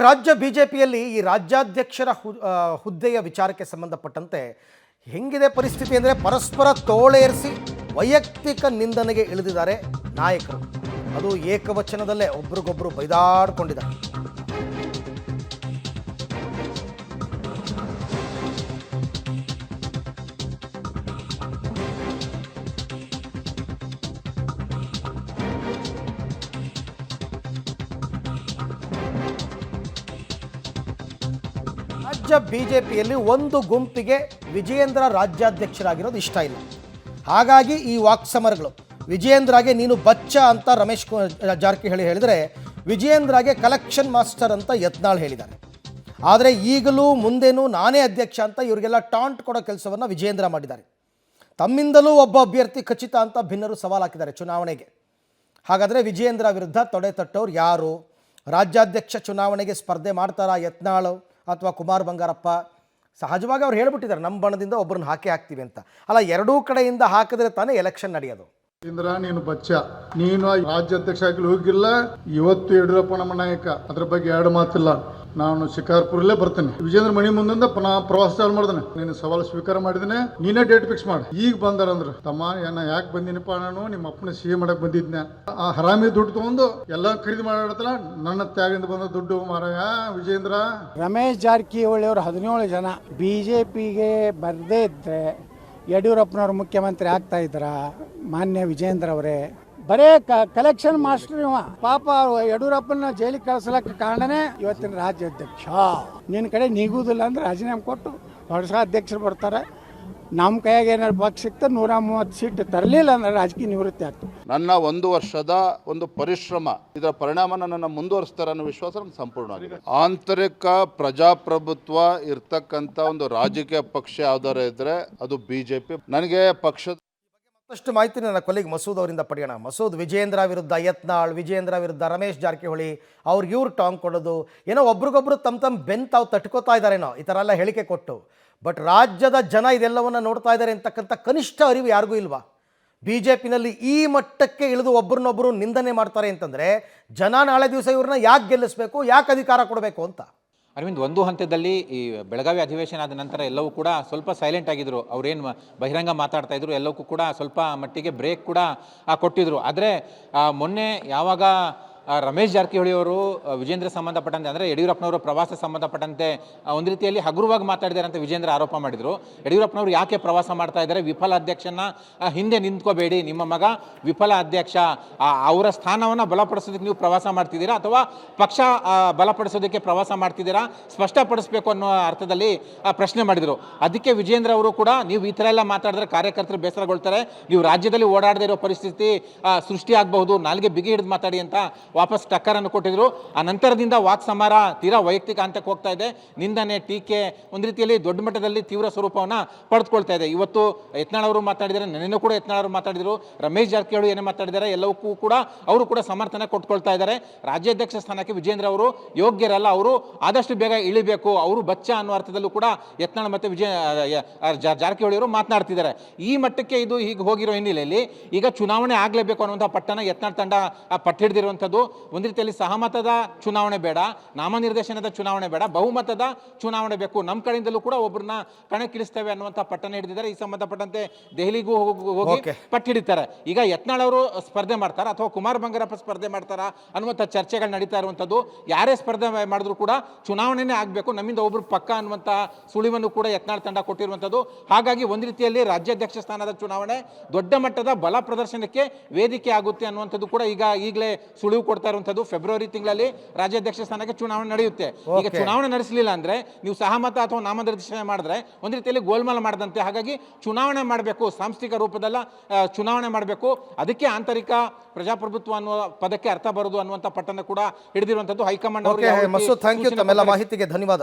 ರಾಜ್ಯ ಬಿಜೆಪಿಯಲ್ಲಿ ಈ ರಾಜ್ಯಾಧ್ಯಕ್ಷರ ಹುದ್ದೆಯ ವಿಚಾರಕ್ಕೆ ಸಂಬಂಧಪಟ್ಟಂತೆ ಹೆಂಗಿದೆ ಪರಿಸ್ಥಿತಿ ಅಂದರೆ ಪರಸ್ಪರ ತೋಳೇರಿಸಿ ವೈಯಕ್ತಿಕ ನಿಂದನೆಗೆ ಇಳಿದಿದ್ದಾರೆ ನಾಯಕರು. ಅದು ಏಕವಚನದಲ್ಲೇ ಒಬ್ರಿಗೊಬ್ರು ಬೈದಾಡ್ಕೊಂಡಿದ್ದಾರೆ. ರಾಜ್ಯ ಬಿಜೆಪಿಯಲ್ಲಿ ಒಂದು ಗುಂಪಿಗೆ ವಿಜಯೇಂದ್ರ ರಾಜ್ಯಾಧ್ಯಕ್ಷರಾಗಿರೋದು ಇಷ್ಟ ಇಲ್ಲ. ಹಾಗಾಗಿ ಈ ವಾಕ್ಸಮರಗಳು. ವಿಜಯೇಂದ್ರಗೆ ನೀನು ಬಚ್ಚ ಅಂತ ರಮೇಶ್ ಜಾರಕಿಹೊಳಿ ಹೇಳಿದರೆ, ವಿಜಯೇಂದ್ರಗೆ ಕಲೆಕ್ಷನ್ ಮಾಸ್ಟರ್ ಅಂತ ಯತ್ನಾಳ್ ಹೇಳಿದ್ದಾರೆ. ಆದರೆ ಈಗಲೂ ಮುಂದೇನೂ ನಾನೇ ಅಧ್ಯಕ್ಷ ಅಂತ ಇವರಿಗೆಲ್ಲ ಟಾಂಟ್ ಕೊಡೋ ಕೆಲಸವನ್ನು ವಿಜಯೇಂದ್ರ ಮಾಡಿದ್ದಾರೆ. ತಮ್ಮಿಂದಲೂ ಒಬ್ಬ ಅಭ್ಯರ್ಥಿ ಖಚಿತ ಅಂತ ಭಿನ್ನರು ಸವಾಲು ಹಾಕಿದ್ದಾರೆ ಚುನಾವಣೆಗೆ. ಹಾಗಾದರೆ ವಿಜಯೇಂದ್ರ ವಿರುದ್ಧ ತೊಡೆ ತಟ್ಟೋರು ಯಾರು? ರಾಜ್ಯಾಧ್ಯಕ್ಷ ಚುನಾವಣೆಗೆ ಸ್ಪರ್ಧೆ ಮಾಡ್ತಾರಾ ಯತ್ನಾಳ್ ಅಥವಾ ಕುಮಾರ್ ಬಂಗಾರಪ್ಪ? ಸಹಜವಾಗಿ ಅವ್ರು ಹೇಳ್ಬಿಟ್ಟಿದ್ದಾರೆ, ನಮ್ಮ ಬಣದಿಂದ ಒಬ್ಬರನ್ನ ಹಾಕ್ತೀವಿ ಅಂತ. ಅಲ್ಲ, ಎರಡೂ ಕಡೆಯಿಂದ ಹಾಕಿದ್ರೆ ತಾನೇ ಎಲೆಕ್ಷನ್ ನಡೆಯೋದು. ಇಂದ್ರ ನೀನು ಬಚ್ಚ, ನೀನು ರಾಜ್ಯಾಧ್ಯಕ್ಷ ಆಗಲಿ ಹೋಗಿಲ್ಲ. ಇವತ್ತು ಯಡಿಯೂರಪ್ಪನ ನಾಯಕ, ಅದ್ರ ಬಗ್ಗೆ ಎರಡು ಮಾತಿಲ್ಲ. ನಾನು ಶಿಕಾರ್ಪುರಲ್ಲೇ ಬರ್ತೇನೆ. ವಿಜೇಂದ್ರ ಮಣಿ ಮುಂದಿಂದ ಪ್ರವಾಸ ಚಾಲು ಮಾಡಿದನೆ. ನೀನು ಸವಾಲು ಸ್ವೀಕಾರ ಮಾಡಿದನೆ, ನೀನೇ ಡೇಟ್ ಫಿಕ್ಸ್ ಮಾಡಿ. ಈಗ ಬಂದಾರಂದ್ರ ತಮ್ಮ ಏನ ಯಾಕೆ ಬಂದಿನಪ್ಪ, ನಾನು ನಿಮ್ಮ ಅಪ್ಪನ ಸಿಹಿ ಮಾಡಕ್ ಬಂದಿದ್ನ. ಆ ಹರಾಮಿ ದುಡ್ಡು ತಗೊಂಡು ಎಲ್ಲ ಖರೀದಿ ಮಾಡತ್ತಲ್ಲ, ನನ್ನ ತ್ಯಾಗದಿಂದ ಬಂದ ದುಡ್ಡು ಮಾರಾಯ ವಿಜೇಂದ್ರ. ರಮೇಶ್ ಜಾರಕಿಹೊಳಿ ಅವರು 17 ಜನ ಬಿಜೆಪಿಗೆ ಬರದೇ ಇದ್ರೆ ಯಡಿಯೂರಪ್ಪನವ್ರು ಮುಖ್ಯಮಂತ್ರಿ ಆಗ್ತಾ ಇದ್ರ? ಮಾನ್ಯ ವಿಜೇಂದ್ರ ಅವರೇ ಬರೇ ಕಲೆಕ್ಷನ್ ಮಾಸ್ಟರ್ ಇವ. ಪಾಪ ಯಡಿಯೂರಪ್ಪನ ಜೈಲಿಗೆ ಕಳಿಸ್ಲಕ್ಕ ಕಾರಣನೇ ಇವತ್ತಿನ ರಾಜ್ಯಾಧ್ಯಕ್ಷ. ನಿನ್ನ ಕಡೆ ನೀಗುವುದಿಲ್ಲ ಅಂದ್ರೆ ರಾಜೀನಾಮೆ ಕೊಟ್ಟು ಹೊಸ ಅಧ್ಯಕ್ಷರು ಬರ್ತಾರೆ. ನಮ್ಮ ಕೈಯಾಗ ಏನಾದ್ರು ಪಕ್ಷ ಸಿಗ್ತದೆ, 130 ಸೀಟ್ ತರಲಿಲ್ಲ ಅಂದ್ರೆ ರಾಜಕೀಯ ನಿವೃತ್ತಿ ಆಗ್ತದೆ. ನನ್ನ 1 ವರ್ಷದ ಒಂದು ಪರಿಶ್ರಮ, ಇದರ ಪರಿಣಾಮ ನನ್ನನ್ನು ಮುಂದುವರಿಸ್ತಾರೆ ಅನ್ನೋ ವಿಶ್ವಾಸ ನಮ್ಗೆ ಸಂಪೂರ್ಣವಾಗಿದೆ. ಆಂತರಿಕ ಪ್ರಜಾಪ್ರಭುತ್ವ ಇರ್ತಕ್ಕಂಥ ಒಂದು ರಾಜಕೀಯ ಪಕ್ಷ ಯಾವ್ದಾರ ಇದ್ರೆ ಅದು ಬಿಜೆಪಿ. ನನಗೆ ಪಕ್ಷದ ಮತ್ತಷ್ಟು ಮಾಹಿತಿ ನನ್ನ ಕೊಲ್ಲಿಗೆ ಮಸೂದ್ ಅವರಿಂದ ಪಡೆಯೋಣ. ಮಸೂದ್, ವಿಜಯೇಂದ್ರ ವಿರುದ್ಧ ಯತ್ನಾಳ್, ವಿಜಯೇಂದ್ರ ವಿರುದ್ಧ ರಮೇಶ್ ಜಾರಕಿಹೊಳಿ, ಇವ್ರು ಟಾಂಗ್ ಕೊಡೋದು ಏನೋ ಒಬ್ರಿಗೊಬ್ರು ತಮ್ಮ ಬೆನ್ ತಾವು ತಟ್ಕೋತಾ ಇದ್ದಾರೇನೋ ಈ ಥರ ಎಲ್ಲ ಹೇಳಿಕೆ ಕೊಟ್ಟು. ಬಟ್ ರಾಜ್ಯದ ಜನ ಇದೆಲ್ಲವನ್ನು ನೋಡ್ತಾ ಇದ್ದಾರೆ ಅಂತಕ್ಕಂಥ ಕನಿಷ್ಠ ಅರಿವು ಯಾರಿಗೂ ಇಲ್ವಾ? ಬಿ ಜೆ ಪಿನಲ್ಲಿ ಈ ಮಟ್ಟಕ್ಕೆ ಇಳಿದು ಒಬ್ಬರನ್ನೊಬ್ಬರು ನಿಂದನೆ ಮಾಡ್ತಾರೆ ಅಂತಂದರೆ ಜನ ನಾಳೆ ದಿವಸ ಇವ್ರನ್ನ ಯಾಕೆ ಗೆಲ್ಲಿಸಬೇಕು, ಯಾಕೆ ಅಧಿಕಾರ ಕೊಡಬೇಕು ಅಂತ. ಅರವಿಂದ್, ಒಂದು ಹಂತದಲ್ಲಿ ಈ ಬೆಳಗಾವಿ ಅಧಿವೇಶನ ಆದ ನಂತರ ಎಲ್ಲವೂ ಕೂಡ ಸ್ವಲ್ಪ ಸೈಲೆಂಟ್ ಆಗಿದ್ರು. ಅವ್ರೇನು ಬಹಿರಂಗ ಮಾತಾಡ್ತಾ ಇದ್ರು ಎಲ್ಲವಕ್ಕೂ ಕೂಡ ಸ್ವಲ್ಪ ಮಟ್ಟಿಗೆ ಬ್ರೇಕ್ ಕೂಡ ಕೊಟ್ಟಿದ್ರು. ಆದರೆ ಮೊನ್ನೆ ಯಾವಾಗ ರಮೇಶ್ ಜಾರಕಿಹೊಳಿ ಅವರು ವಿಜೇಂದ್ರ ಸಂಬಂಧಪಟ್ಟಂತೆ ಅಂದರೆ ಯಡಿಯೂರಪ್ಪನವರು ಪ್ರವಾಸ ಸಂಬಂಧಪಟ್ಟಂತೆ ಒಂದು ರೀತಿಯಲ್ಲಿ ಹಗುರವಾಗಿ ಮಾತಾಡಿದ್ದಾರೆ ಅಂತ ವಿಜೇಂದ್ರ ಆರೋಪ ಮಾಡಿದರು. ಯಡಿಯೂರಪ್ಪನವರು ಯಾಕೆ ಪ್ರವಾಸ ಮಾಡ್ತಾ ಇದ್ದಾರೆ? ವಿಫಲ ಅಧ್ಯಕ್ಷನ ಹಿಂದೆ ನಿಂತ್ಕೋಬೇಡಿ, ನಿಮ್ಮ ಮಗ ವಿಫಲ ಅಧ್ಯಕ್ಷ, ಅವರ ಸ್ಥಾನವನ್ನು ಬಲಪಡಿಸೋದಕ್ಕೆ ನೀವು ಪ್ರವಾಸ ಮಾಡ್ತಿದ್ದೀರಾ ಅಥವಾ ಪಕ್ಷ ಬಲಪಡಿಸೋದಕ್ಕೆ ಪ್ರವಾಸ ಮಾಡ್ತಿದ್ದೀರಾ? ಸ್ಪಷ್ಟಪಡಿಸಬೇಕು ಅನ್ನೋ ಅರ್ಥದಲ್ಲಿ ಪ್ರಶ್ನೆ ಮಾಡಿದರು. ಅದಕ್ಕೆ ವಿಜೇಂದ್ರ ಅವರು ಕೂಡ, ನೀವು ಈ ಥರ ಎಲ್ಲ ಮಾತಾಡಿದ್ರೆ ಕಾರ್ಯಕರ್ತರು ಬೇಸರಗೊಳ್ತಾರೆ, ನೀವು ರಾಜ್ಯದಲ್ಲಿ ಓಡಾಡದೇ ಇರೋ ಪರಿಸ್ಥಿತಿ ಸೃಷ್ಟಿ ಆಗಬಹುದು, ನಾಲ್ಗೆ ಬಿಗಿ ಹಿಡಿದು ಮಾತಾಡಿ ಅಂತ ವಾಪಸ್ ಟಕ್ಕರನ್ನು ಕೊಟ್ಟಿದ್ರು. ಆ ನಂತರದಿಂದ ವಾಕ್ಸಮರ ತೀರಾ ವೈಯಕ್ತಿಕ ಹಂತಕ್ಕೆ ಹೋಗ್ತಾ ಇದೆ. ನಿಂದನೆ, ಟೀಕೆ ಒಂದು ರೀತಿಯಲ್ಲಿ ದೊಡ್ಡ ಮಟ್ಟದಲ್ಲಿ ತೀವ್ರ ಸ್ವರೂಪವನ್ನು ಪಡೆದುಕೊಳ್ತಾ ಇದೆ. ಇವತ್ತು ಯತ್ನಾಳ್ ಅವರು ಮಾತಾಡಿದ್ದಾರೆ, ನೆನ್ನೆನೂ ಕೂಡ ಯತ್ನಾಳ್ ಅವರು ಮಾತಾಡಿದರು. ರಮೇಶ್ ಜಾರಕಿಹೊಳಿ ಏನೇ ಮಾತಾಡಿದ್ದಾರೆ ಎಲ್ಲವಕ್ಕೂ ಕೂಡ ಅವರು ಕೂಡ ಸಮರ್ಥನೆ ಕೊಟ್ಕೊಳ್ತಾ ಇದ್ದಾರೆ. ರಾಜ್ಯಾಧ್ಯಕ್ಷ ಸ್ಥಾನಕ್ಕೆ ವಿಜೇಂದ್ರ ಅವರು ಯೋಗ್ಯರಲ್ಲ, ಅವರು ಆದಷ್ಟು ಬೇಗ ಇಳಿಬೇಕು, ಅವರು ಬಚ್ಚ ಅನ್ನೋ ಅರ್ಥದಲ್ಲೂ ಕೂಡ ಯತ್ನಾಳ್ ಮತ್ತು ಜಾರಕಿಹೊಳಿ ಅವರು ಮಾತನಾಡ್ತಿದ್ದಾರೆ. ಈ ಮಟ್ಟಕ್ಕೆ ಇದು ಹೀಗೆ ಹೋಗಿರೋ ಹಿನ್ನೆಲೆಯಲ್ಲಿ ಈಗ ಚುನಾವಣೆ ಆಗಲೇಬೇಕು ಅನ್ನುವಂಥ ಪಟ್ಟಣ ಯತ್ನಾಳ್ ತಂಡ ಪಟ್ಟಿಡಿದಿರುವಂಥದ್ದು. ಒಂದು ರೀತಿಯಲ್ಲಿ ಸಹಮತದ ಚುನಾವಣೆ ಬೇಡ, ನಾಮನಿರ್ದೇಶನದ ಚುನಾವಣೆ ಬೇಡ, ಬಹುಮತದ ಚುನಾವಣೆ ಬೇಕು, ನಮ್ಮ ಕಡೆಯಿಂದಲೂ ಕೂಡ ಒಬ್ಬರನ್ನ ಕಣಕ್ಕಿಳಿಸ್ತೇವೆ ಅನ್ನುವಂಥ ಪಟ್ಟಣ ಹಿಡಿದಿದ್ದಾರೆ. ಈ ಸಂಬಂಧಪಟ್ಟಂತೆ ದೆಹಲಿಗೂ ಹೋಗಿ ಪಟ್ಟಿಡಿತಾರೆ. ಈಗ ಯತ್ನಾಳ್ ಅವರು ಸ್ಪರ್ಧೆ ಮಾಡ್ತಾರಾ ಅಥವಾ ಕುಮಾರ್ ಬಂಗಾರಪ್ಪ ಸ್ಪರ್ಧೆ ಮಾಡ್ತಾರಾ ಅನ್ನುವಂಥ ಚರ್ಚೆಗಳು ನಡೀತಾ ಇರುವಂಥದ್ದು. ಯಾರೇ ಸ್ಪರ್ಧೆ ಮಾಡಿದ್ರು ಕೂಡ ಚುನಾವಣೆನೇ ಆಗಬೇಕು, ನಮ್ಮಿಂದ ಒಬ್ರು ಪಕ್ಕ ಅನ್ನುವಂಥ ಸುಳಿವನ್ನು ಕೂಡ ಯತ್ನಾಳ್ ತಂಡ ಕೊಟ್ಟಿರುವಂಥದ್ದು. ಹಾಗಾಗಿ ಒಂದು ರೀತಿಯಲ್ಲಿ ರಾಜ್ಯಾಧ್ಯಕ್ಷ ಸ್ಥಾನದ ಚುನಾವಣೆ ದೊಡ್ಡ ಮಟ್ಟದ ಬಲ ಪ್ರದರ್ಶನಕ್ಕೆ ವೇದಿಕೆ ಆಗುತ್ತೆ ಅನ್ನುವಂಥದ್ದು ಕೂಡ ಈಗಲೇ ಸುಳಿವು ಕೊಡ್ತಾ ಇರುವಂಥದ್ದು. ಫೆಬ್ರವರಿ ತಿಂಗಳಲ್ಲಿ ರಾಜ್ಯಾಧ್ಯಕ್ಷ ಸ್ಥಾನಕ್ಕೆ ಚುನಾವಣೆ ನಡೆಯುತ್ತೆ. ಈಗ ಚುನಾವಣೆ ನಡೆಸಲಿಲ್ಲ ಅಂದ್ರೆ ನೀವು ಸಹಮತ ಅಥವಾ ನಾಮನಿರ್ದೇಶನ ಮಾಡಿದ್ರೆ ಒಂದು ರೀತಿಯಲ್ಲಿ ಗೋಲ್ಮಾಲ್ ಮಾಡದಂತೆ. ಹಾಗಾಗಿ ಚುನಾವಣೆ ಮಾಡಬೇಕು, ಸಾಂಸ್ಥಿಕ ರೂಪದಲ್ಲ ಚುನಾವಣೆ ಮಾಡಬೇಕು, ಅದಕ್ಕೆ ಆಂತರಿಕ ಪ್ರಜಾಪ್ರಭುತ್ವ ಅನ್ನುವ ಪದಕ್ಕೆ ಅರ್ಥ ಬರೋದು ಅನ್ನುವಂಥ ಪಟ್ಟಣ ಕೂಡ ಹಿಡಿದಿರುವಂಥದ್ದು ಹೈಕಮಾಂಡ್ ಅವರು. ಮಸೂದ್, ಥ್ಯಾಂಕ್ ಯು, ತಮ್ಮೆಲ್ಲ ಮಾಹಿತಿಗೆ ಧನ್ಯವಾದ.